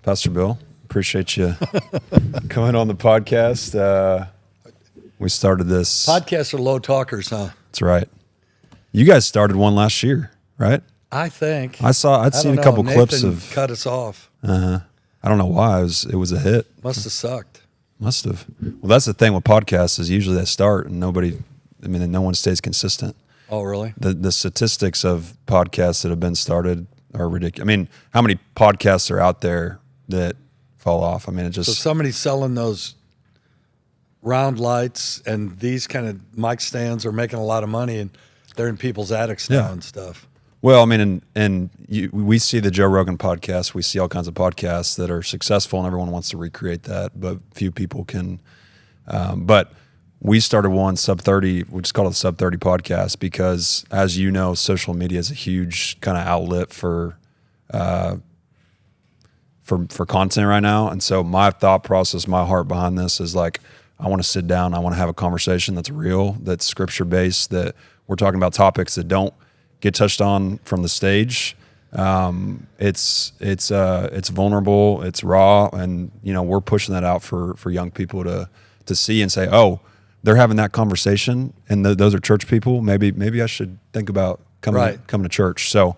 Pastor Bill. Appreciate you coming on the podcast. We started this. Podcasts are low talkers, huh? That's right. You guys started one last year, right? I think. I'd seen a couple clips of. Cut us off. I don't know why it was a hit. Must have sucked. Must have. Well, that's the thing with podcasts is usually they start and no one stays consistent. Oh, really? The statistics of podcasts that have been started are ridiculous. I mean, how many podcasts are out there that fall off? I mean, it just. So somebody's selling those round lights and these kind of mic stands are making a lot of money and they're in people's attics now and stuff. Well, I mean, we see the Joe Rogan podcast. We see all kinds of podcasts that are successful, and everyone wants to recreate that, but few people can. But we started one SUB30. We just called it the SUB30 podcast because, as you know, social media is a huge kind of outlet for content right now. And so my thought process, my heart behind this is like, I want to sit down. I want to have a conversation that's real, that's scripture based, that we're talking about topics that don't get touched on from the stage. It's vulnerable, it's raw, and we're pushing that out for young people to see and say, oh, they're having that conversation, and those are church people. Maybe I should think about coming to church. So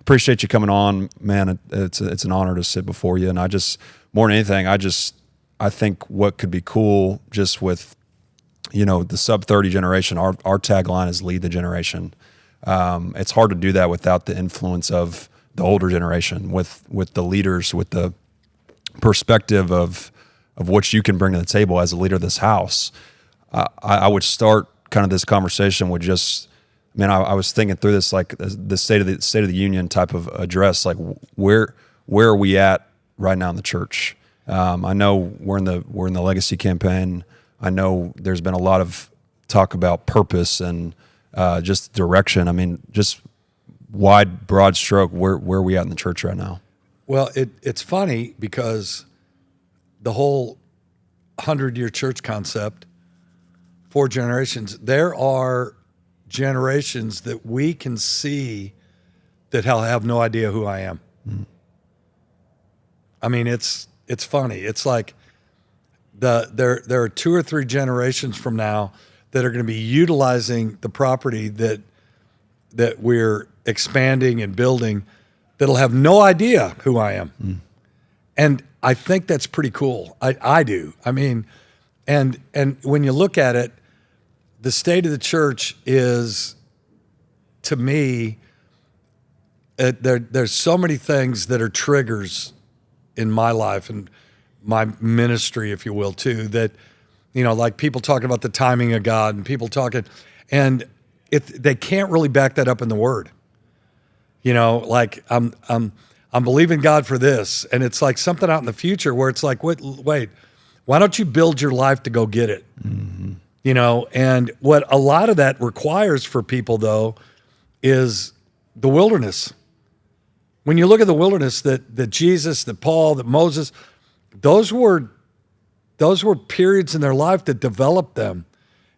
appreciate you coming on, man. It's an honor to sit before you, and I just more than anything, I think what could be cool just with the SUB30 generation. Our tagline is lead the generation. It's hard to do that without the influence of the older generation, with the leaders, with the perspective of what you can bring to the table as a leader of this house. I would start kind of this conversation with just, man, I was thinking through this, like the State of the Union type of address, like where are we at right now in the church? I know we're in the legacy campaign. I know there's been a lot of talk about purpose and just direction. I mean, just broad stroke, where are we at in the church right now? Well, it's funny because the whole 100-year church concept, 4 generations, there are generations that we can see that have no idea who I am. Mm. I mean, it's funny. It's like there are 2 or 3 generations from now that are going to be utilizing the property that we're expanding and building that'll have no idea who I am. Mm. And I think that's pretty cool. I do. I mean, and when you look at it, the state of the church is, to me, there's so many things that are triggers in my life and my ministry, if you will, too, that, like people talking about the timing of God and people talking, and they can't really back that up in the Word. Like I'm believing God for this, and it's like something out in the future where it's like, wait, why don't you build your life to go get it? Mm-hmm. And what a lot of that requires for people, though, is the wilderness. When you look at the wilderness that Jesus, that Paul, that Moses, those were periods in their life that developed them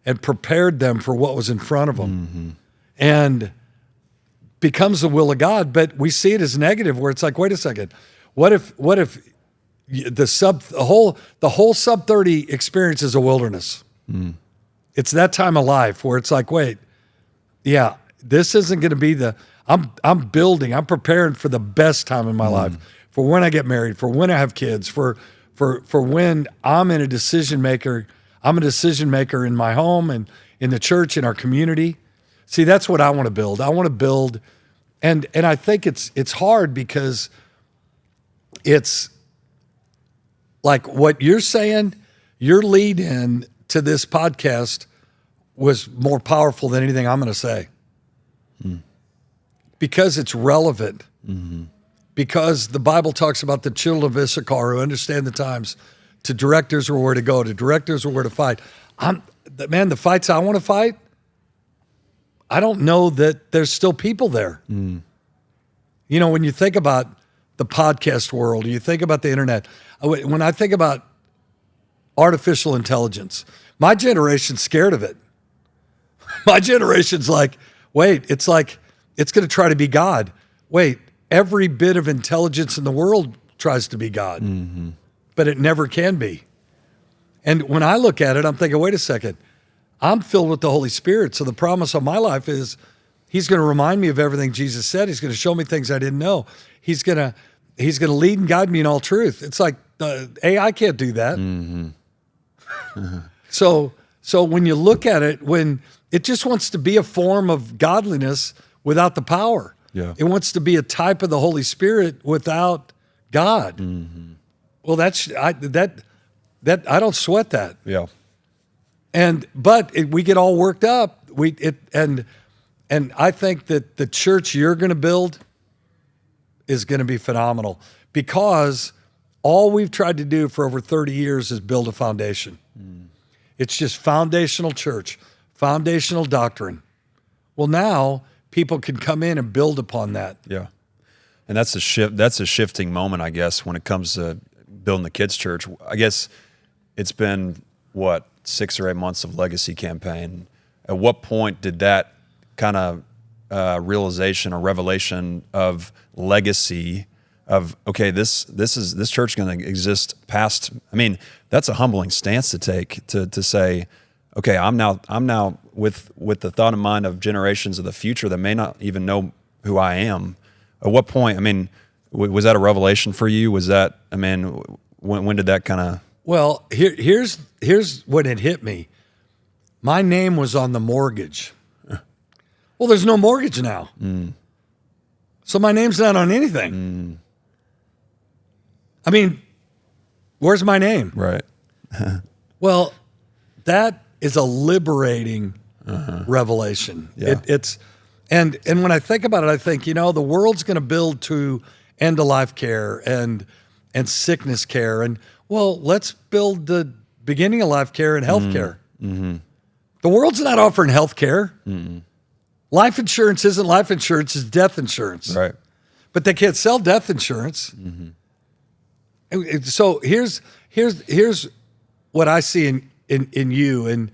and prepared them for what was in front of them. Mm-hmm. And becomes the will of God, but we see it as negative where it's like, wait a second, what if the whole SUB30 experience is a wilderness? Mm. It's that time of life where it's like, wait, yeah, this isn't going to be I'm preparing for the best time in my life, for when I get married, for when I have kids, for when I'm a decision maker in my home and in the church, in our community. See, that's what I want to build. I want to build, and I think it's hard because it's like what you're saying, your lead in to this podcast was more powerful than anything I'm going to say. Mm. Because it's relevant. Mm-hmm. Because the Bible talks about the children of Issachar who understand the times, to direct Israel where to go, to direct Israel where to fight. The fights I want to fight, I don't know that there's still people there. Mm. When you think about the podcast world, you think about the internet. When I think about artificial intelligence, my generation's scared of it. My generation's like, wait, it's going to try to be God. Wait, every bit of intelligence in the world tries to be God, but it never can be. And when I look at it, I'm thinking, wait a second, I'm filled with the Holy Spirit. So the promise of my life is he's going to remind me of everything Jesus said. He's going to show me things I didn't know. He's going to lead and guide me in all truth. It's like AI can't do that. So when you look at it, when it just wants to be a form of godliness without the power. Yeah. It wants to be a type of the Holy Spirit without God. Well, I don't sweat that. Yeah. But we get all worked up. And I think that the church you're going to build is going to be phenomenal, because all we've tried to do for over 30 years is build a foundation. It's just foundational church, foundational doctrine. Well, now people can come in and build upon that. Yeah. And that's a shift. That's a shifting moment, I guess, when it comes to building the kids' church. I guess it's been, 6 or 8 months of legacy campaign. At what point did that kind of realization or revelation of legacy of, okay, this church is going to exist past? I mean, that's a humbling stance to take, to say, okay, I'm now with the thought in mind of generations of the future that may not even know who I am. At what point? I mean, was that a revelation for you? Was that? I mean, when did that kind of? Well, here's when it hit me. My name was on the mortgage. Well, there's no mortgage now. So my name's not on anything. I mean, where's my name? Right. Well, that is a liberating revelation. Yeah. And when I think about it, I think, the world's going to build to end-of-life care and sickness care. And, well, let's build the beginning of life care and health care. The world's not offering health care. Life insurance isn't life insurance, it's death insurance. Right. But they can't sell death insurance. So here's what I see in you, and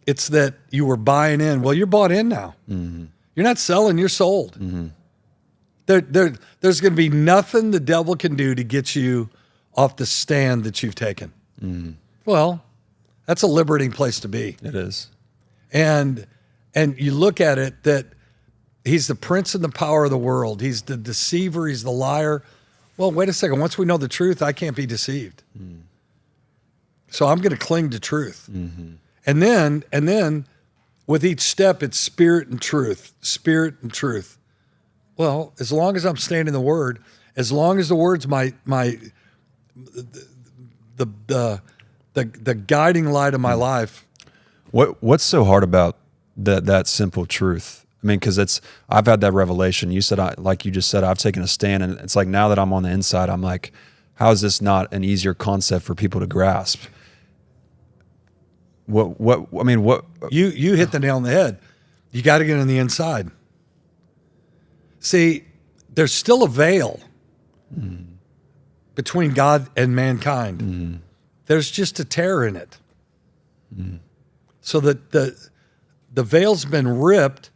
it's that you were buying in. Well, you're bought in now. You're not selling, you're sold. There's going to be nothing the devil can do to get you off the stand that you've taken. Well, that's a liberating place to be. It is. And you look at it that he's the prince and the power of the world. He's the deceiver. He's the liar. Well, wait a second. Once we know the truth, I can't be deceived. So I'm going to cling to truth. And then with each step, it's spirit and truth, spirit and truth. Well, as long as I'm staying in the Word, as long as the Word's the guiding light of my life. What's so hard about that simple truth? I mean, because I've had that revelation. You said, like you just said, I've taken a stand, and it's like now that I'm on the inside, I'm like, how is this not an easier concept for people to grasp? What you hit the nail on the head. You got to get on the inside. See, there's still a veil between God and mankind. There's just a tear in it. So that the veil's been ripped.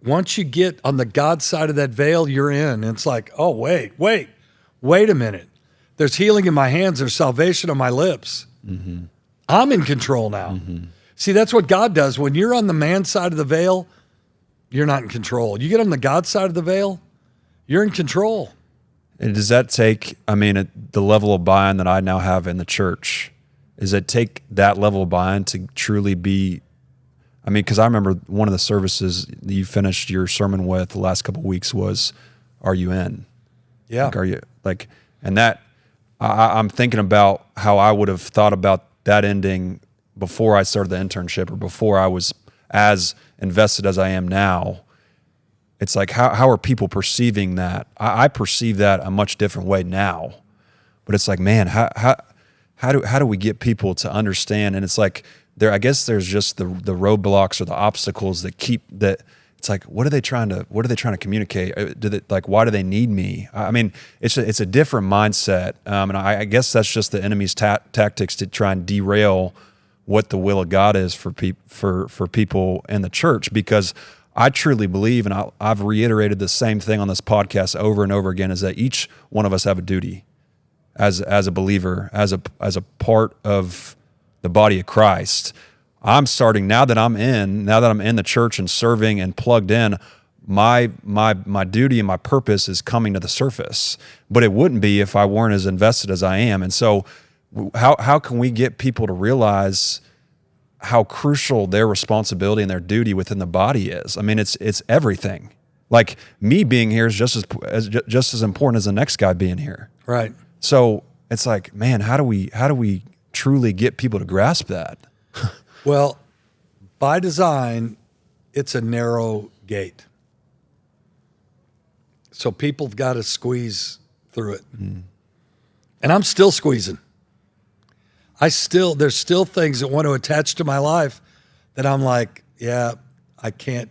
Once you get on the God side of that veil, you're in. And it's like, oh, wait a minute. There's healing in my hands. There's salvation on my lips. I'm in control now. See, that's what God does. When you're on the man side of the veil, you're not in control. You get on the God side of the veil, you're in control. And does that take, the level of buy-in that I now have in the church, does it take that level of buy-in to truly be, because I remember one of the services that you finished your sermon with the last couple of weeks was, are you in? Yeah. Like, are you, like, and that, I'm thinking about how I would have thought about that ending before I started the internship or before I was as invested as I am now. It's like, how are people perceiving that? I perceive that a much different way now, but it's like, man, how do we get people to understand? And it's like, I guess there's just the roadblocks or the obstacles that keep that. It's like, what are they trying to communicate? Why do they need me? It's a different mindset. And I guess that's just the enemy's tactics to try and derail what the will of God is for people in the church, because I truly believe, and I've reiterated the same thing on this podcast over and over again, is that each one of us have a duty as a believer, as a part of the body of Christ. I'm starting now that I'm in the church and serving and plugged in. My duty and my purpose is coming to the surface, but it wouldn't be if I weren't as invested as I am. And so, how can we get people to realize how crucial their responsibility and their duty within the body is? I mean, it's everything. Like me being here is just as important as the next guy being here. Right. So it's like, man, how do we truly get people to grasp that? Well, by design, it's a narrow gate. So people have got to squeeze through it. And I'm still squeezing. There's still things that want to attach to my life that I'm like, yeah, I can't,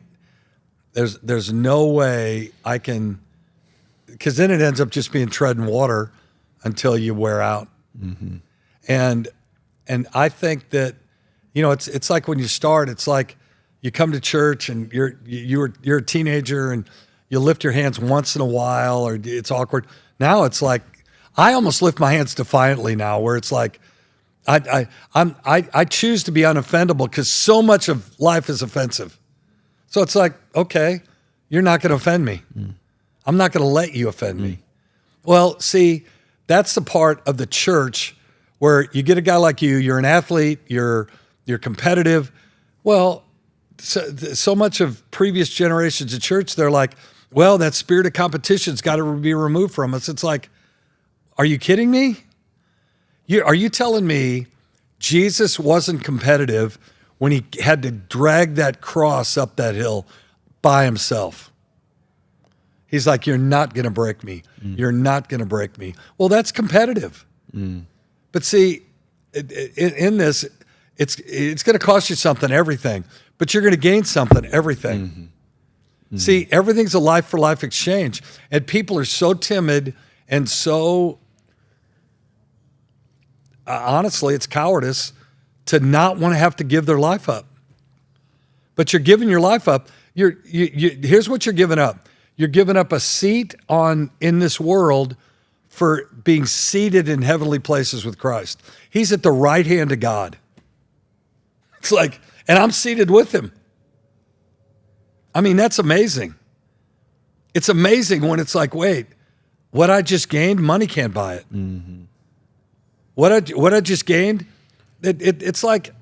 there's no way I can, because then it ends up just being treading water until you wear out. Mm-hmm. And I think that, it's like when you start, it's like you come to church and you're a teenager and you lift your hands once in a while, or it's awkward. Now it's like, I almost lift my hands defiantly now, where it's like, I choose to be unoffendable because so much of life is offensive. So it's like, okay, you're not going to offend me. I'm not going to let you offend me. Well, see, that's the part of the church where you get a guy like you, you're an athlete, you're competitive. Well, so much of previous generations of church, they're like, well, that spirit of competition's got to be removed from us. It's like, are you kidding me? Are you telling me Jesus wasn't competitive when he had to drag that cross up that hill by himself? He's like, you're not going to break me. You're not going to break me. Well, that's competitive. But see, in this, it's going to cost you something, everything. But you're going to gain something, everything. See, everything's a life-for-life exchange. And people are so timid and so... honestly, it's cowardice to not want to have to give their life up. But you're giving your life up. Here's what you're giving up. You're giving up a seat in this world for being seated in heavenly places with Christ. He's at the right hand of God. It's like, and I'm seated with him. I mean, that's amazing. It's amazing when it's like, wait, what I just gained, money can't buy it. What I just gained, it's like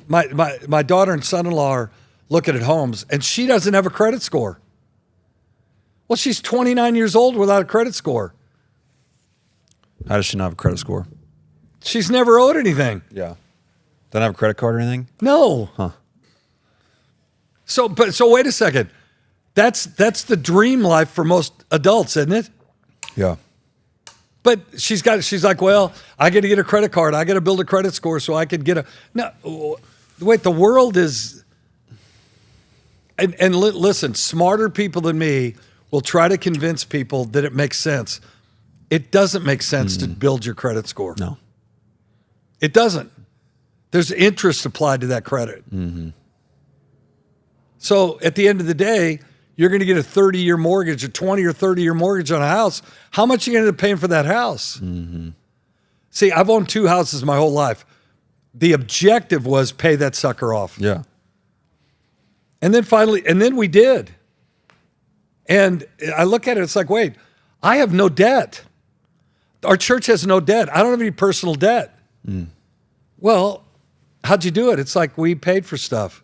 my daughter and son-in-law are looking at homes, and she doesn't have a credit score. Well, she's 29 years old without a credit score. How does she not have a credit score? She's never owed anything. Yeah. Don't have a credit card or anything? No. Huh. So wait a second. That's the dream life for most adults, isn't it? Yeah. But she's like, well, I got to get a credit card. I got to build a credit score so I could get a. No, wait. The world is. And listen, smarter people than me will try to convince people that it makes sense. It doesn't make sense to build your credit score. No. It doesn't. There's interest applied to that credit. So at the end of the day, you're going to get a 30-year mortgage, a 20 or 30-year mortgage on a house. How much are you going to end up paying for that house? See, I've owned 2 houses my whole life. The objective was pay that sucker off. Yeah. And then we did. And I look at it, it's like, wait, I have no debt. Our church has no debt. I don't have any personal debt. Well, how'd you do it? It's like we paid for stuff.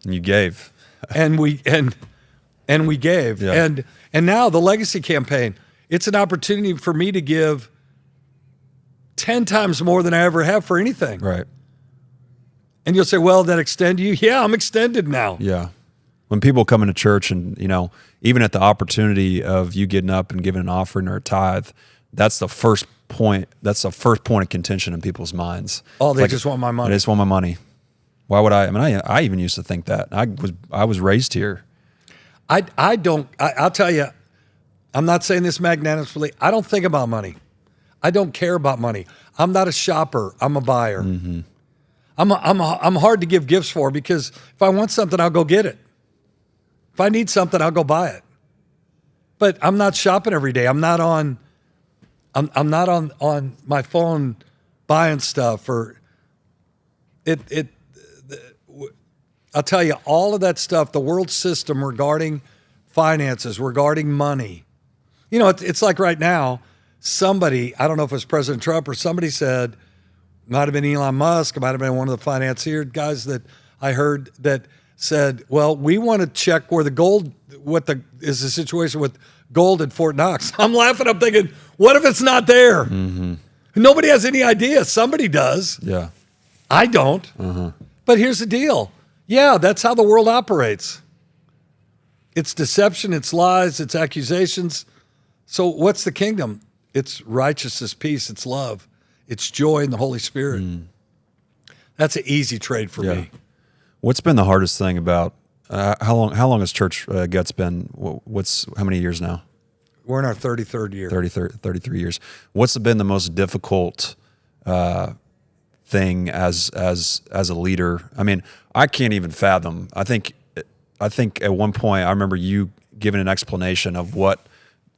And you gave. and we gave. Yeah. And now the legacy campaign, it's an opportunity for me to give 10 times more than I ever have for anything. Right. And you'll say, well, that extend you? Yeah, I'm extended now. Yeah. When people come into church and, even at the opportunity of you getting up and giving an offering or a tithe, that's the first point. That's the first point of contention in people's minds. Oh, they just want my money. They just want my money. Why would I? I mean, I even used to think that. I was raised here. I'll tell you, I'm not saying this magnanimously. I don't think about money. I don't care about money. I'm not a shopper. I'm a buyer. I'm hard to give gifts for, because if I want something, I'll go get it. If I need something, I'll go buy it. But I'm not shopping every day. I'm not on my phone buying stuff, or I'll tell you, all of that stuff, the world system regarding finances, regarding money. You know, it's like right now, somebody, I don't know if it was President Trump or somebody said, might have been Elon Musk, it might have been one of the financier guys that I heard, that said, well, we want to check where the gold, is the situation with gold at Fort Knox. I'm laughing, I'm thinking, what if it's not there? Mm-hmm. Nobody has any idea. Somebody does. Yeah. I don't. But here's the deal. Yeah, that's how the world operates. It's deception, it's lies, it's accusations. So what's the kingdom? It's righteousness, peace, it's love. It's joy in the Holy Spirit. That's an easy trade for me. What's been the hardest thing about, how long has Church Guts been? How many years now? We're in our 33rd year. 33 years. What's been the most difficult thing as a leader? I mean, I can't even fathom. I think at one point I remember you giving an explanation of what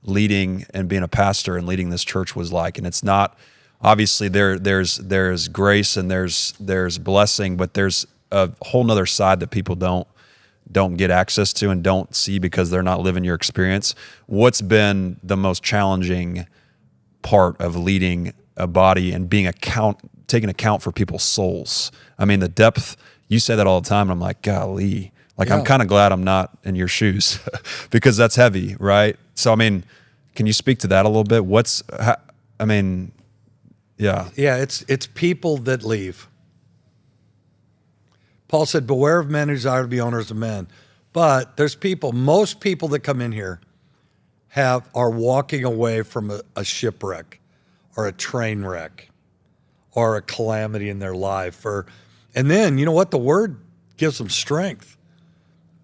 leading and being a pastor and leading this church was like, and it's not, obviously there's grace and there's blessing, but there's a whole nother side that people don't get access to and don't see because they're not living your experience. What's been the most challenging part of leading a body and taking account for people's souls? I mean, the depth, you say that all the time, and I'm like, golly, I'm kind of glad I'm not in your shoes because that's heavy, right? So, I mean, can you speak to that a little bit? Yeah, it's people that leave. Paul said, beware of men who desire to be owners of men. But there's most people that come in here are walking away from a shipwreck or a train wreck or a calamity in their life. And then, you know what? The word gives them strength,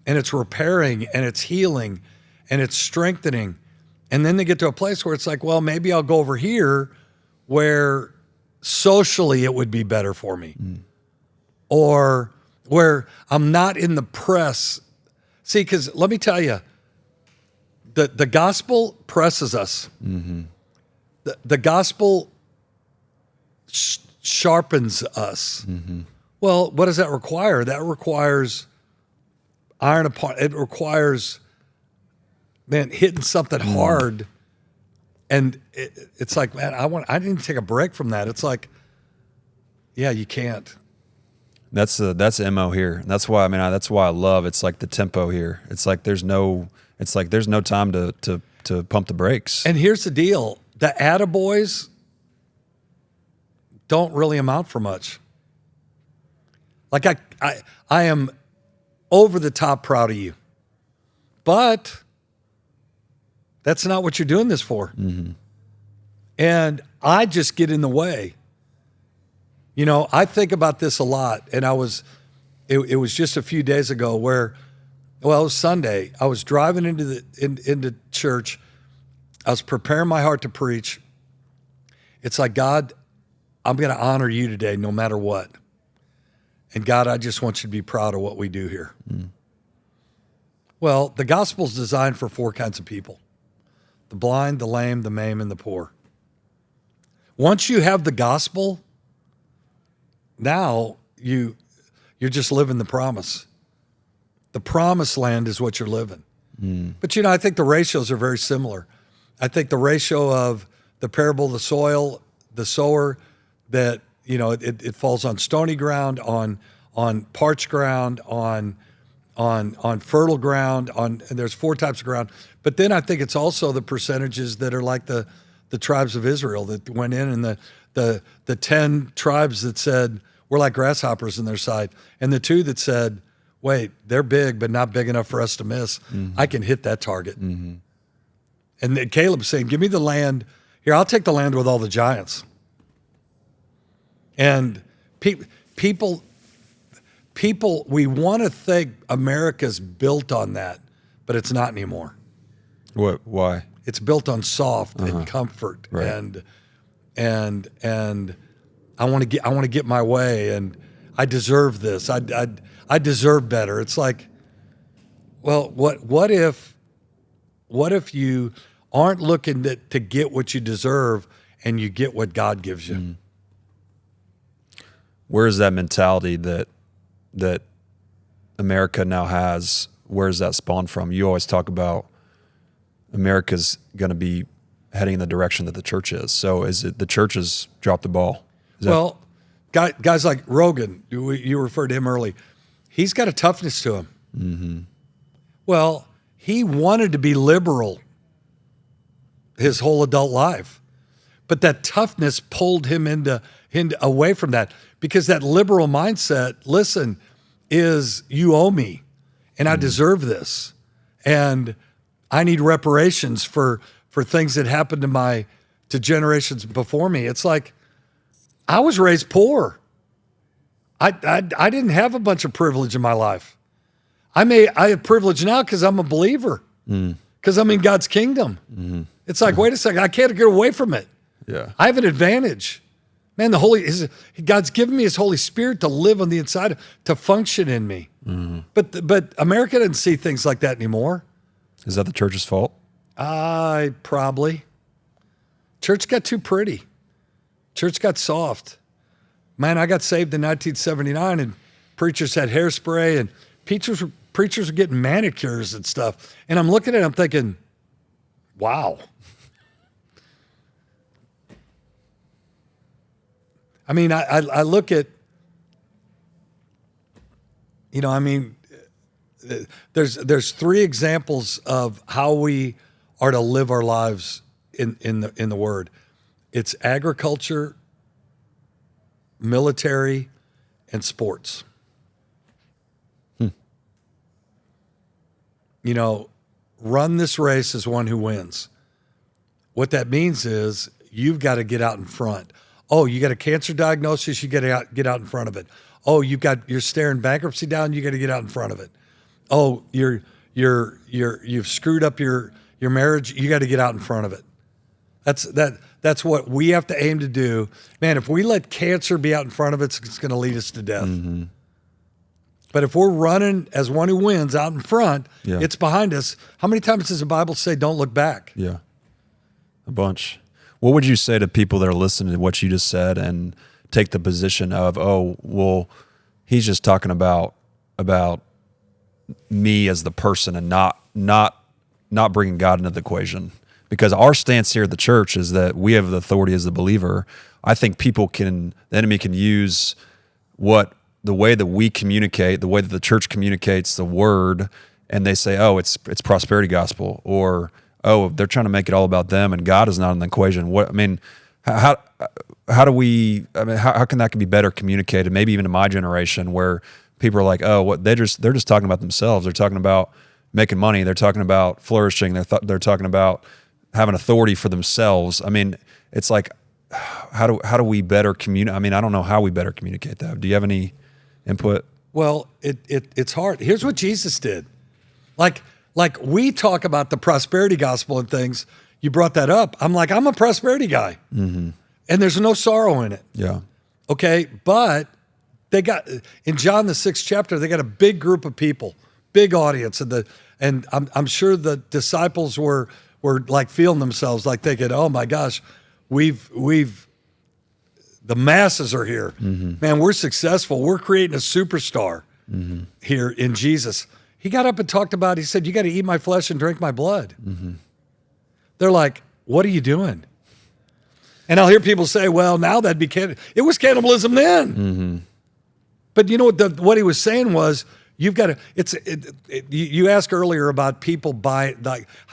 and it's repairing and it's healing and it's strengthening. And then they get to a place where it's like, well, maybe I'll go over here where socially it would be better for me. Or where I'm not in the press. See, because let me tell you, the gospel presses us. The gospel sharpens us. Well, what does that require? That requires iron upon, it requires, man, hitting something hard. And it's like, man, I didn't take a break from that. It's like, yeah, you can't. That's MO here. That's why I love, it's like the tempo here. It's like there's no time to pump the brakes. And here's the deal. The attaboys don't really amount for much. Like I am over the top proud of you. But that's not what you're doing this for. And I just get in the way. You know, I think about this a lot, and it was just a few days ago where, well, it was Sunday. I was driving into church. I was preparing my heart to preach. It's like, God, I'm going to honor you today no matter what. And God, I just want you to be proud of what we do here. Well, the gospel's designed for 4 kinds of people: the blind, the lame, the maimed, and the poor. Once you have the gospel, now you're just living the promise. The promised land is what you're living. But, you know, I think the ratios are very similar. I think the ratio of the parable of the soil, the sower, that, you know, it falls on stony ground, on parched ground, on fertile ground, and there's 4 types of ground. But then I think it's also the percentages that are like the tribes of Israel that went in, and the 10 tribes that said, we're like grasshoppers in their sight, and the 2 that said, wait, they're big, but not big enough for us to miss. I can hit that target. And then Caleb's saying, give me the land. Here, I'll take the land with all the giants. And people, we want to think America's built on that, but it's not anymore. What? Why? It's built on soft and comfort, right. and I want to get my way, and I deserve this. I deserve better. It's like, well, what if you aren't looking to get what you deserve and you get what God gives you? Mm. Where is that mentality that America now has? Where does that spawn from? You always talk about America's going to be heading in the direction that the church is. So is it the church has dropped the ball? Well, guys like Rogan, you referred to him early. He's got a toughness to him. Mm-hmm. Well, he wanted to be liberal his whole adult life, but that toughness pulled him into away from that, because that liberal mindset, listen, is you owe me and I deserve this. And I need reparations for things that happened to generations before me. It's like, I was raised poor. I didn't have a bunch of privilege in my life. I have privilege now because I'm a believer, because I'm in God's kingdom. Mm-hmm. It's like, wait a second, I can't get away from it. Yeah, I have an advantage. Man, God's given me His Holy Spirit to live on the inside, to function in me. Mm-hmm. But America doesn't see things like that anymore. Is that the church's fault? Probably. Church got too pretty. Church got soft. Man, I got saved in 1979, and preachers had hairspray, and preachers were getting manicures and stuff. And I'm looking at it, I'm thinking, wow. I mean, I look at, there's three examples of how we are to live our lives in the Word. It's agriculture, military, and sports. Run this race as one who wins. What that means is you've got to get out in front. Oh, you got a cancer diagnosis, you got to get out in front of it. Oh, you're staring bankruptcy down, you got to get out in front of it. Oh, you've screwed up your marriage, you got to get out in front of it. That's what we have to aim to do. Man, if we let cancer be out in front of it, it's going to lead us to death. Mm-hmm. But if we're running as one who wins out in front, it's behind us. How many times does the Bible say, don't look back? Yeah, a bunch. What would you say to people that are listening to what you just said and take the position of, oh, well, he's just talking about me as the person and not bringing God into the equation? Because our stance here at the church is that we have the authority as the believer. I think the enemy can use the way that we communicate, the way that the church communicates the word, and they say, oh, it's prosperity gospel, or oh, they're trying to make it all about them and God is not in the equation. How can that be better communicated? Maybe even to my generation, where people are like, oh, they're just talking about themselves. They're talking about making money. They're talking about flourishing. They're talking about having authority for themselves. I mean, it's like, how do we better communicate? I mean, I don't know how we better communicate that. Do you have any input? Well, it's hard. Here's what Jesus did. Like we talk about the prosperity gospel and things. You brought that up. I'm like, I'm a prosperity guy. Mm-hmm. And there's no sorrow in it. Yeah. Okay. But they got, in John, the 6th chapter, they got a big group of people, big audience. And I'm sure the disciples were like feeling themselves like thinking, oh my gosh, the masses are here. Mm-hmm. Man, we're successful. We're creating a superstar here in Jesus. He got up and talked about, he said, you got to eat my flesh and drink my blood. Mm-hmm. They're like, what are you doing? And I'll hear people say, well, now that'd be it was cannibalism then. Mm-hmm. But you know what he was saying was, you've got to, you asked earlier about people how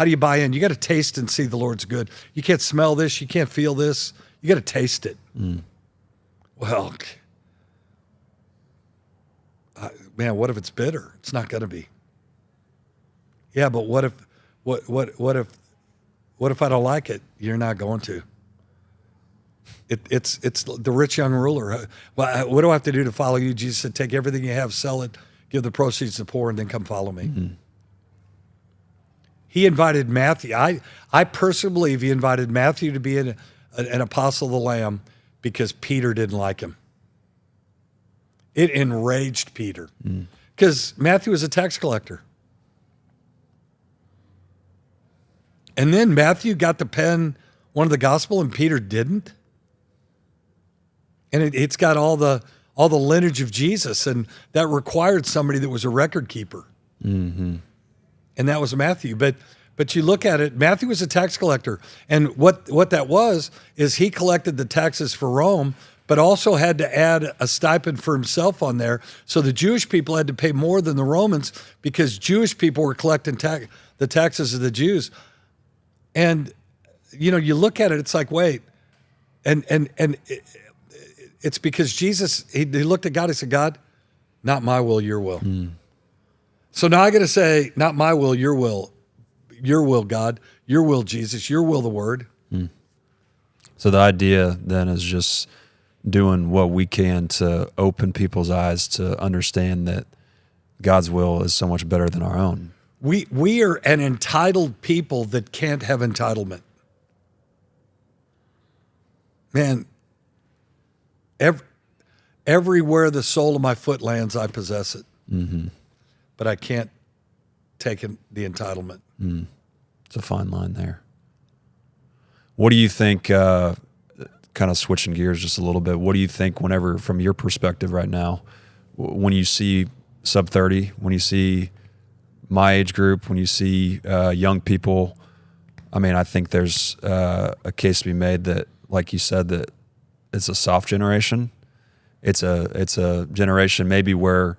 do you buy in? You got to taste and see the Lord's good. You can't smell this. You can't feel this. You got to taste it. Mm. Well, man, what if it's bitter? It's not going to be. Yeah, but what if I don't like it? You're not going to. It's the rich young ruler. Well, what do I have to do to follow you? Jesus said, take everything you have, sell it, give the proceeds to the poor, and then come follow me. Mm-hmm. He invited Matthew. I personally believe he invited Matthew to be an apostle of the Lamb because Peter didn't like him. It enraged Peter because Matthew was a tax collector. And then Matthew got to pen one of the gospel and Peter didn't. And it's got all the lineage of Jesus, and that required somebody that was a record keeper. And that was Matthew. But you look at it, Matthew was a tax collector. And what that was is he collected the taxes for Rome, but also had to add a stipend for himself on there. So the Jewish people had to pay more than the Romans because Jewish people were collecting the taxes of the Jews. And, you look at it, it's like, wait, and it's because Jesus, he looked at God, he said, God, not my will, your will. So now I got to say, not my will, your will, God, your will, Jesus, your will, the Word. So the idea then is just doing what we can to open people's eyes to understand that God's will is so much better than our own. We are an entitled people that can't have entitlement. Man, everywhere the sole of my foot lands, I possess it. But I can't take the entitlement. It's a fine line there. What do you think, kind of switching gears just a little bit, what do you think whenever, from your perspective right now, when you see SUB30, when you see my age group, when you see young people, I mean, I think there's a case to be made that, like you said, that it's a soft generation. It's a generation maybe where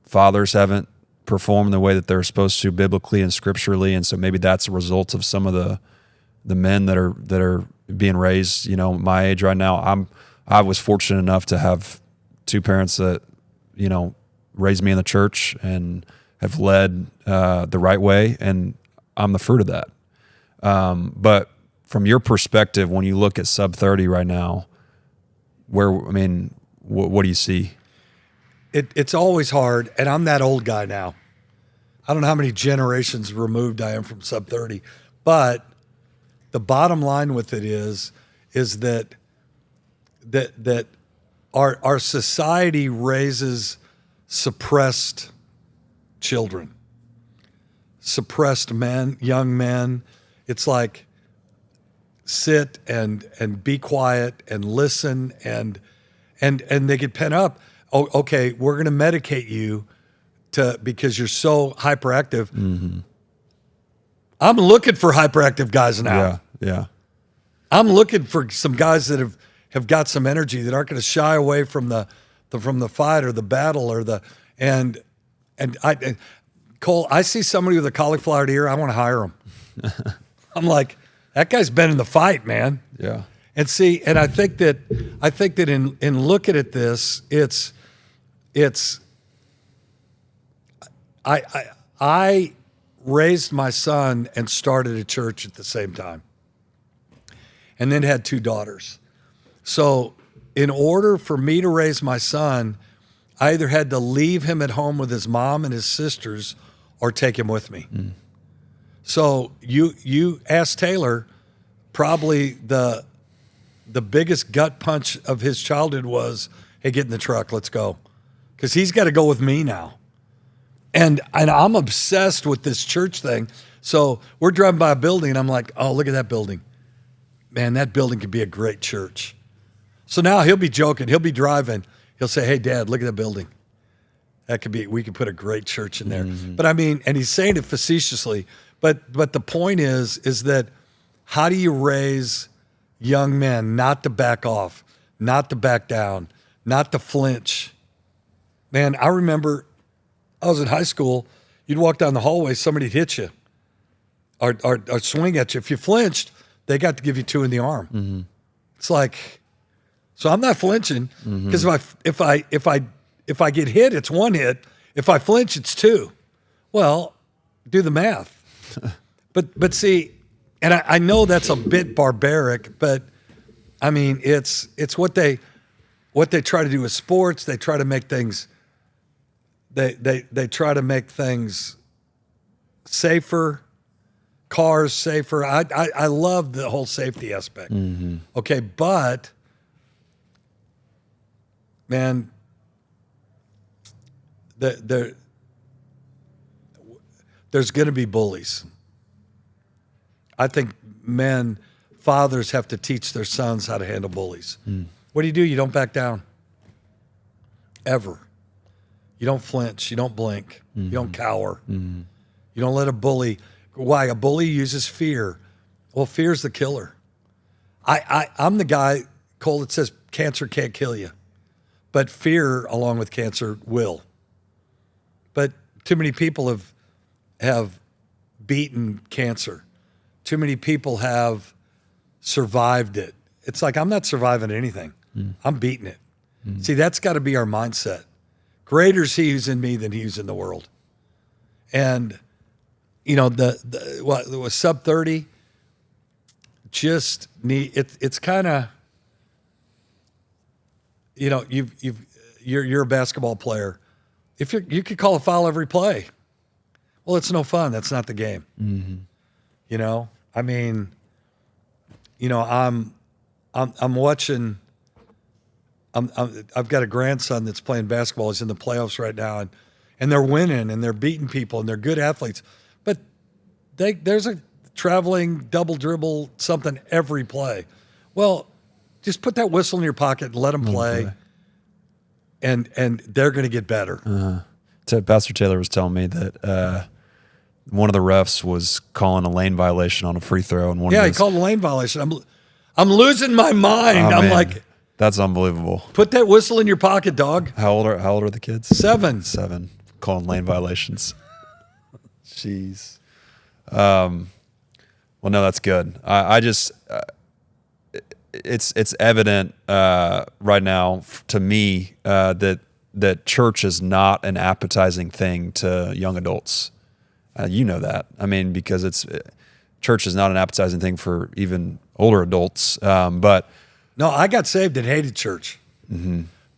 fathers haven't performed the way that they're supposed to biblically and scripturally, and so maybe that's a result of some of the men that are being raised, my age right now. I was fortunate enough to have two parents that, raised me in the church and have led the right way, and I'm the fruit of that. But from your perspective, when you look at SUB30 right now, what do you see? It's always hard, and I'm that old guy now. I don't know how many generations removed I am from SUB30, but the bottom line with it is that our society raises suppressed children, suppressed men, young men. It's like sit and be quiet and listen and they get pent up. Oh, okay, we're going to medicate you because you're so hyperactive. I'm looking for hyperactive guys now. Yeah. I'm looking for some guys that have got some energy that aren't going to shy away from the fight or the battle or Cole, I see somebody with a cauliflower ear, I want to hire him. I'm like, that guy's been in the fight, man. Yeah. And see, and I think that in looking at this, I raised my son and started a church at the same time, and then had two daughters. So in order for me to raise my son, I either had to leave him at home with his mom and his sisters or take him with me. So you asked Taylor, probably the biggest gut punch of his childhood was, hey, get in the truck, let's go. Because he's got to go with me now. And I'm obsessed with this church thing. So we're driving by a building, and I'm like, oh, look at that building. Man, that building could be a great church. So now he'll be joking. He'll be driving. He'll say, hey, Dad, look at that building. We could put a great church in there. But I mean, and he's saying it facetiously. But the point is that how do you raise young men not to back off, not to back down, not to flinch? Man, I remember I was in high school. You'd walk down the hallway, somebody'd hit you or swing at you. If you flinched, they got to give you two in the arm. It's like, so I'm not flinching because if I get hit, it's one hit. If I flinch, it's two. Well, do the math. But see, and I know that's a bit barbaric, but I mean it's what they try to do with sports. They try to make things they try to make things safer, cars safer. I love the whole safety aspect. Okay, but man, there's going to be bullies. I think fathers have to teach their sons how to handle bullies. What do? You don't back down. Ever. You don't flinch. You don't blink. You don't cower. You don't let a bully. Why? A bully uses fear. Well, fear's the killer. I'm the guy, Cole, that says cancer can't kill you. But fear, along with cancer, will. But too many people have beaten cancer. Too many people have survived it. It's like, I'm not surviving anything. I'm beating it. See, that's got to be our mindset. Greater is he who's in me than he who's in the world. And, you know, the SUB30, just need, it's kind of, you know, you're a basketball player. If you could call a foul every play, well, it's no fun. That's not the game. You know, I mean, you know, I'm watching. I've got a grandson that's playing basketball. He's in the playoffs right now, and they're winning and they're beating people and they're good athletes. But there's a traveling double dribble something every play. Well, just put that whistle in your pocket and let them play, and they're going to get better. Pastor Taylor was telling me that one of the refs was calling a lane violation on a free throw, and he called a lane violation. I'm losing my mind. Oh, I'm man. like, that's unbelievable. Put that whistle in your pocket, dog. How old are the kids? 7. 7. Calling lane violations. Jeez. Well, no, that's good. I just it's evident right now to me that church is not an appetizing thing to young adults. You know that. I mean, because church is not an appetizing thing for even older adults. But no, I got saved and hated church.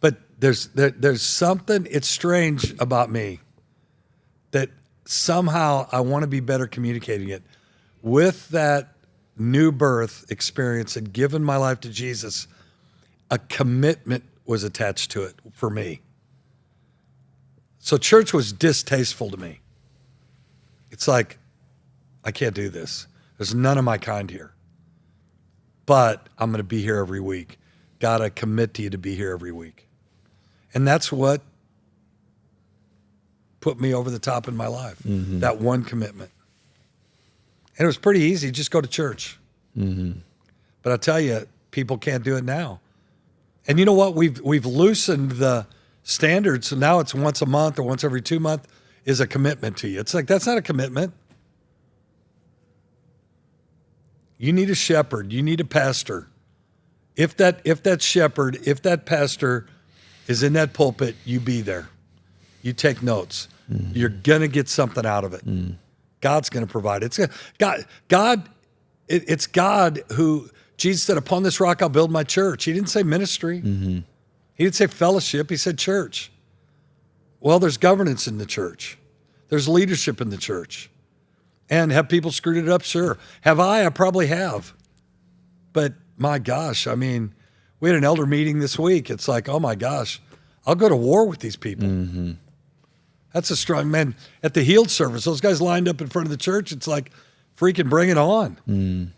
But there's something, it's strange about me that somehow I want to be better communicating it. With that new birth experience and giving my life to Jesus, a commitment was attached to it for me. So church was distasteful to me. It's like, I can't do this. There's none of my kind here. But I'm going to be here every week. God, I commit to you to be here every week. And that's what put me over the top in my life, that one commitment. And it was pretty easy, just go to church. But I tell you, people can't do it now. And you know what? We've loosened the standards, so now it's once a month or once every 2 months is a commitment to you. It's like, that's not a commitment. You need a shepherd. You need a pastor. If that shepherd, if that pastor is in that pulpit, you be there. You take notes. You're going to get something out of it. God's going to provide. It's God who, Jesus said, upon this rock I'll build my church. He didn't say ministry. He didn't say fellowship. He said church. Well, there's governance in the church. There's leadership in the church. And have people screwed it up? Sure. Have I? I probably have. But my gosh, I mean, we had an elder meeting this week. It's like, oh my gosh, I'll go to war with these people. That's a strong man. At the healed service, those guys lined up in front of the church. It's like, freaking bring it on.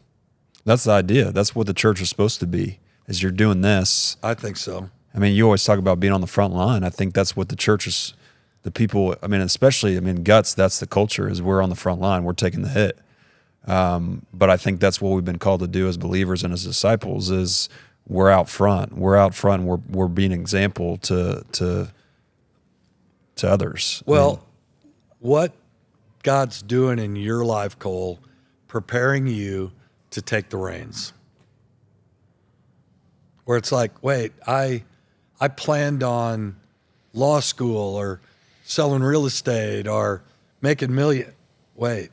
That's the idea. That's what the church is supposed to be, is you're doing this. I think so. I mean, you always talk about being on the front line. I think that's what the church is, the people, I mean, especially, I mean, Guts, that's the culture, is we're on the front line. We're taking the hit. But I think that's what we've been called to do as believers and as disciples is we're out front. We're out front. We're being an example to others. Well, what God's doing in your life, Cole, preparing you to take the reins. Where it's like, wait, I planned on law school or selling real estate or making million. Wait,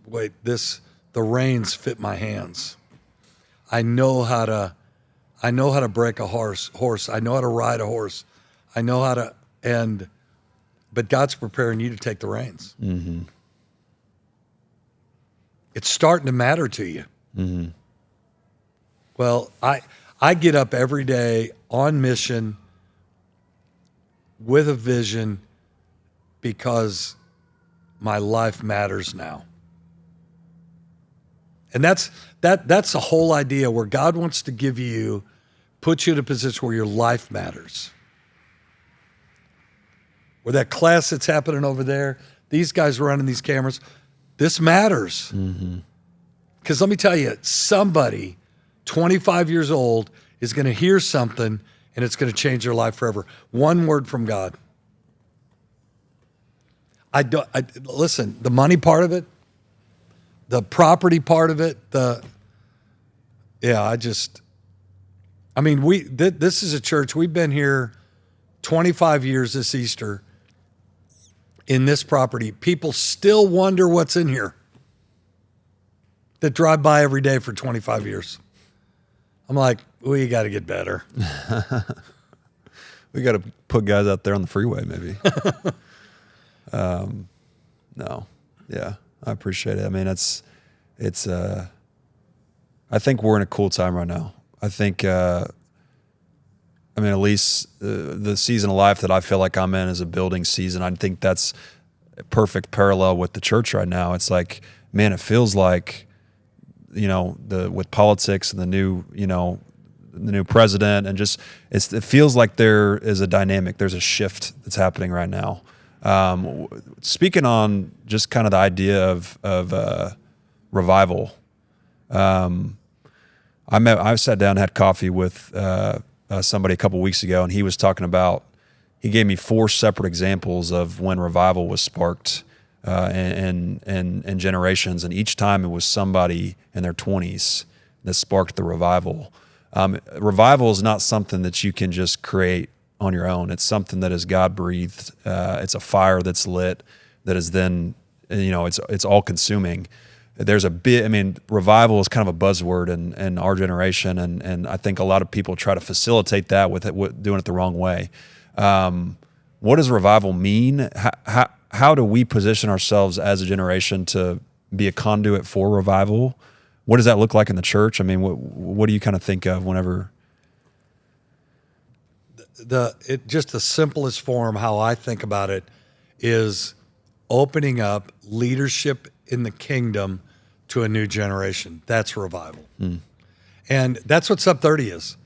the reins fit my hands. I know how to break a horse. I know how to ride a horse. I know how to, but God's preparing you to take the reins. It's starting to matter to you. Well, I get up every day on mission with a vision because my life matters now. And that's the whole idea, where God wants to give you, put you in a position where your life matters. Where that class that's happening over there, these guys running these cameras, this matters. Because let me tell you, somebody 25 years old is going to hear something and it's going to change their life forever. One word from God. Listen, the money part of it, the property part of it, this is a church, we've been here 25 years this Easter in this property. People still wonder what's in here that drive by every day for 25 years. I'm like, we got to get better. We got to put guys out there on the freeway, maybe. No, yeah, I appreciate it. I mean, it's. I think we're in a cool time right now. I think. At least the season of life that I feel like I'm in is a building season. I think that's a perfect parallel with the church right now. It's like, man, it feels like, with politics and the new president, and just it feels like there is a dynamic. There's a shift that's happening right now. Speaking on just kind of the idea of revival, I sat down and had coffee with somebody a couple weeks ago, and he was talking about. He gave me 4 separate examples of when revival was sparked in generations, and each time it was somebody in their 20s that sparked the revival. Revival is not something that you can just create on your own. It's something that is God breathed. It's a fire that's lit, that is then, it's all consuming. There's revival is kind of a buzzword in our generation, and I think a lot of people try to facilitate that with doing it the wrong way. What does revival mean? How do we position ourselves as a generation to be a conduit for revival? What does that look like in the church? I mean, what do you kind of think of whenever? Just the simplest form, how I think about it, is opening up leadership in the kingdom to a new generation. That's revival. And that's what SUB30 is.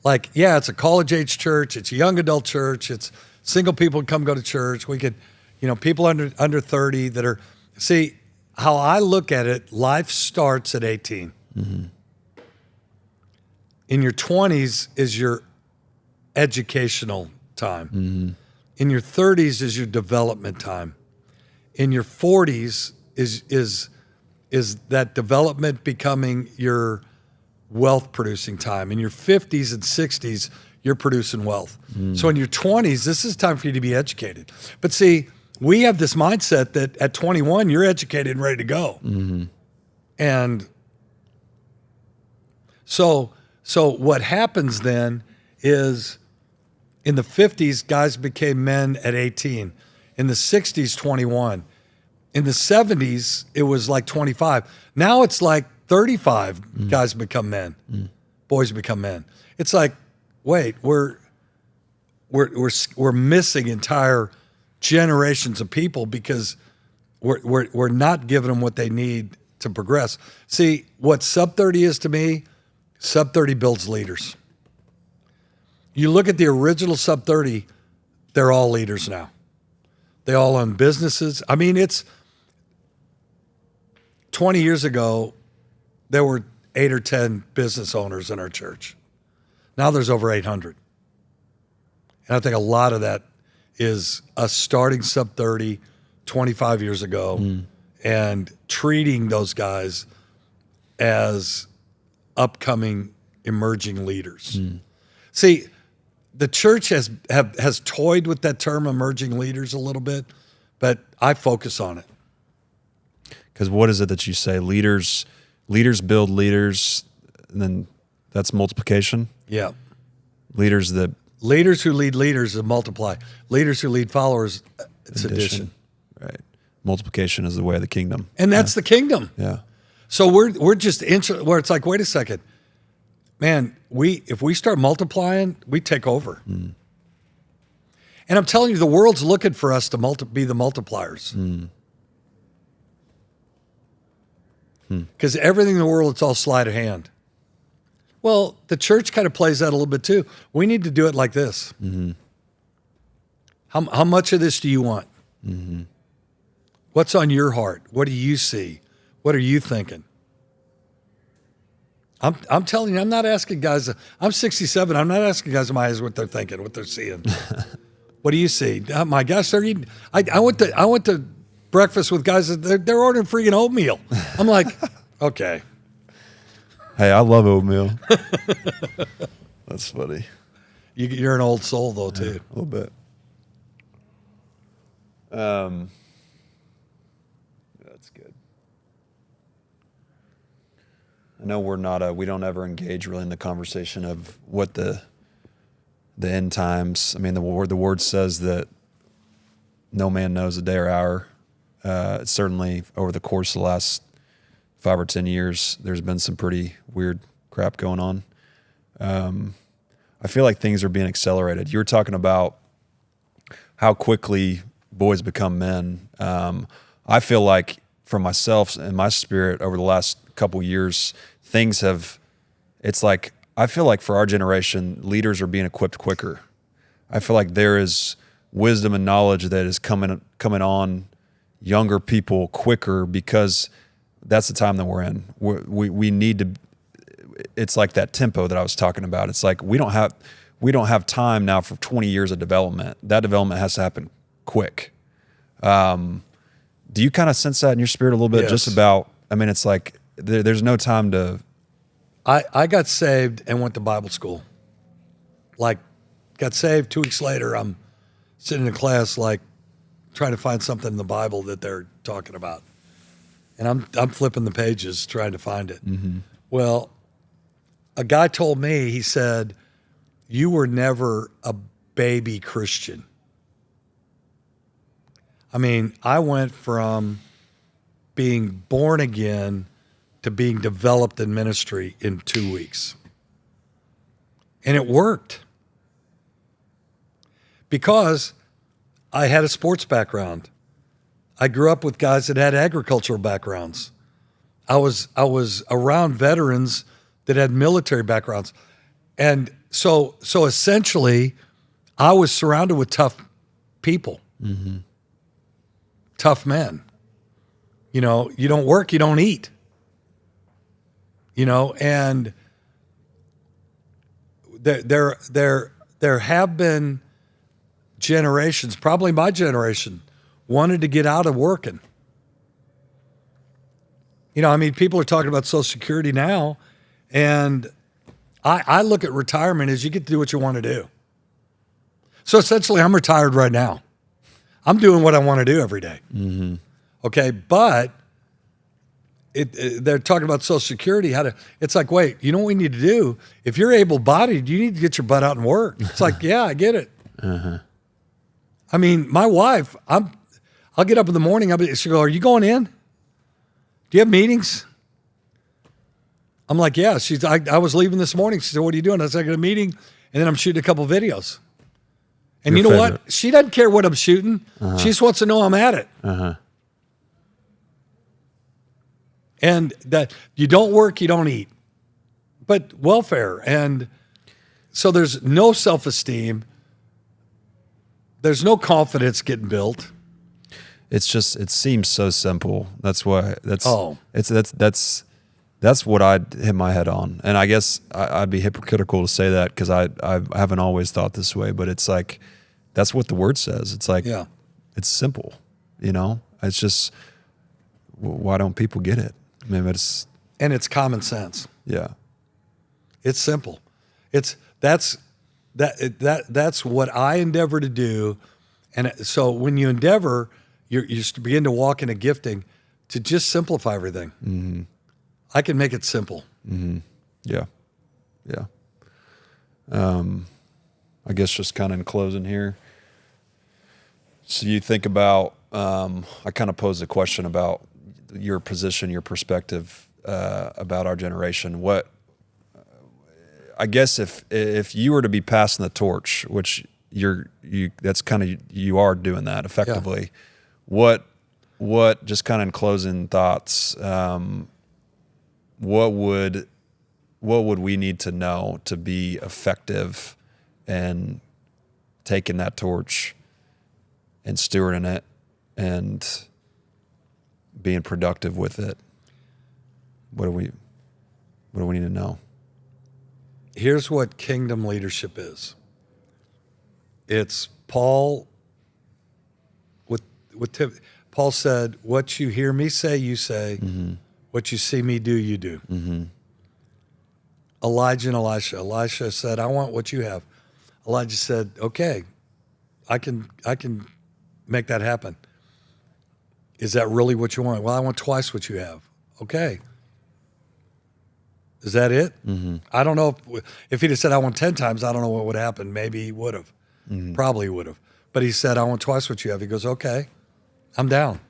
Like, yeah, it's a college-age church. It's a young adult church. It's single people come go to church. We could, people under 30 that are, see, how I look at it, life starts at 18. In your 20s is your educational time. In your 30s is your development time. In your 40s is that development becoming your wealth producing time. In your 50s and 60s, you're producing wealth. So in your 20s, this is time for you to be educated. But see, we have this mindset that at 21, you're educated and ready to go. And so what happens then is, in the 50s, guys became men at 18. In the 60s, 21. In the 70s, it was like 25. Now it's like 35 guys become men. Boys become men. It's like, wait, we're missing entire generations of people because we're not giving them what they need to progress. See, what SUB30 is to me, SUB30 builds leaders. You look at the original SUB30, they're all leaders now. They all own businesses. I mean, it's 20 years ago, there were 8 or 10 business owners in our church. Now there's over 800. And I think a lot of that is us starting SUB30 25 years ago and treating those guys as upcoming emerging leaders. See, the church has toyed with that term emerging leaders a little bit, but I focus on it. Because what is it that you say? Leaders build leaders, and then that's multiplication? Yeah. Leaders who lead leaders and multiply. Leaders who lead followers, it's addition. Right. Multiplication is the way of the kingdom. And that's the kingdom. Yeah. So we're just where it's like, wait a second. Man, if we start multiplying, we take over. And I'm telling you, the world's looking for us to be the multipliers. Because everything in the world, it's all sleight of hand. Well, the church kind of plays that a little bit too. We need to do it like this. How much of this do you want? What's on your heart? What do you see? What are you thinking? I'm telling you, I'm not asking guys. I'm 67. I'm not asking guys in my eyes what they're thinking, what they're seeing. What do you see? Oh my gosh, they're eating. I went to breakfast with guys that they're ordering freaking oatmeal. I'm like, okay. Hey, I love oatmeal. That's funny. You're an old soul though too. A little bit. That's good. I know we don't ever engage really in the conversation of what the end times. I mean, the word says that no man knows the day or hour. Certainly over the course of the last 5 or 10 years, there's been some pretty weird crap going on. I feel like things are being accelerated. You were talking about how quickly boys become men. I feel like for myself and my spirit over the last couple years, I feel like for our generation, leaders are being equipped quicker. I feel like there is wisdom and knowledge that is coming on younger people quicker because that's the time that we're in. We need to. It's like that tempo that I was talking about. It's like we don't have time now for 20 years of development. That development has to happen quick. Do you kind of sense that in your spirit a little bit? Yes. Just about. I mean, it's like there's no time to. I got saved and went to Bible school. Like, got saved 2 weeks later. I'm sitting in class, like, trying to find something in the Bible that they're talking about, and I'm flipping the pages trying to find it. Well, a guy told me, he said, "You were never a baby Christian." I mean, I went from being born again to being developed in ministry in 2 weeks. And it worked. Because I had a sports background. I grew up with guys that had agricultural backgrounds. I was around veterans that had military backgrounds. And so essentially, I was surrounded with tough people. Tough men. You know, you don't work, you don't eat. You know, and there have been generations, probably my generation, wanted to get out of working. You know, I mean, people are talking about Social Security now, and I look at retirement as you get to do what you want to do. So essentially, I'm retired right now. I'm doing what I want to do every day. Okay, but they're talking about Social Security. It's like, wait, you know what we need to do? If you're able-bodied, you need to get your butt out and work. It's like, yeah, I get it. I mean, my wife, I'll get up in the morning. She'll go, "Are you going in? Do you have meetings?" I'm like, "Yeah." I was leaving this morning. She said, "What are you doing?" I said, "I got a meeting, and then I'm shooting a couple videos." And you know what? She doesn't care what I'm shooting. She just wants to know I'm at it. And that you don't work, you don't eat. But welfare. And so there's no self-esteem. There's no confidence getting built. It's just, it seems so simple. That's what that's what I'd hit my head on. And I guess I'd be hypocritical to say that because I haven't always thought this way, but it's like, that's what the word says. It's like, it's simple, you know? It's just, why don't people get it? I mean, and it's common sense. Yeah. It's simple. That's what I endeavor to do. And so when you endeavor, you begin to walk in a gifting to just simplify everything. I can make it simple. Yeah. Yeah. I guess just kind of in closing here. So you think about, I kind of posed a question about your position, your perspective about our generation. What, I guess if you were to be passing the torch, which that's kind of, you are doing that effectively. Yeah. What just kind of in closing thoughts, what would we need to know to be effective and taking that torch and stewarding it and being productive with it? What do we need to know? Here's what kingdom leadership is. It's Paul with Tim. Paul said, "What you hear me say, you say. Mm-hmm. What you see me do, you do." Mm-hmm. Elijah and Elisha. Elisha said, "I want what you have." Elijah said, "Okay, I can make that happen." Is that really what you want? Well, I want twice what you have. Okay. Is that it? Mm-hmm. I don't know if he'd have said, "I want 10 times," I don't know what would happen. Maybe he would have. Mm-hmm. Probably would have. But he said, "I want twice what you have." He goes, "Okay, I'm down."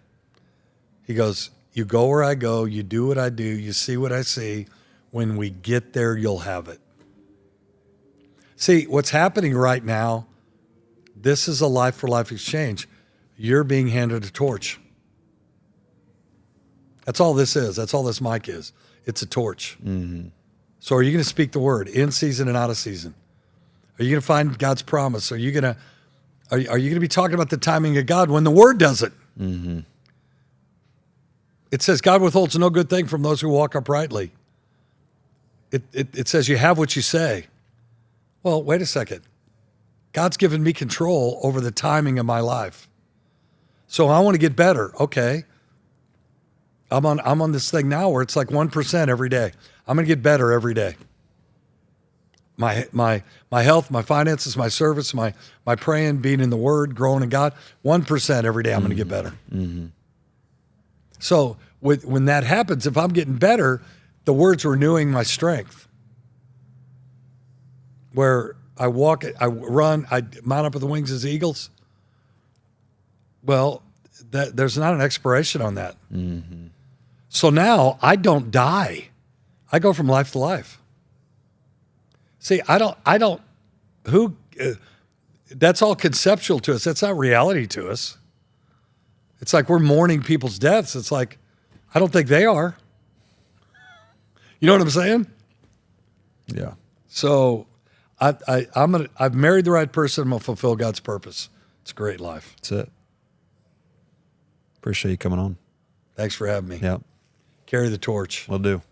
He goes, "You go where I go, you do what I do, you see what I see. When we get there, you'll have it." See, what's happening right now, this is a life for life exchange. You're being handed a torch. That's all this is. That's all this mic is. It's a torch. Mm-hmm. So are you going to speak the word in season and out of season? Are you going to find God's promise? Are you going to be talking about the timing of God when the word does it? Mm-hmm. It says God withholds no good thing from those who walk uprightly. It says you have what you say. Well, wait a second. God's given me control over the timing of my life. So I want to get better. Okay. I'm on this thing now where it's like 1% every day. I'm going to get better every day. My health, my finances, my service, my praying, being in the Word, growing in God, 1% every day. I'm going to get better. Mm-hmm. So when that happens, if I'm getting better, the Word's renewing my strength. Where I walk, I run, I mount up with the wings as eagles. Well, there's not an expiration on that. Mm-hmm. So now I don't die. I go from life to life. See, that's all conceptual to us. That's not reality to us. It's like we're mourning people's deaths. It's like, I don't think they are. You know what I'm saying? Yeah. So I've married the right person. I'm going to fulfill God's purpose. It's a great life. That's it. Appreciate you coming on. Thanks for having me. Yeah. Carry the torch. Will do.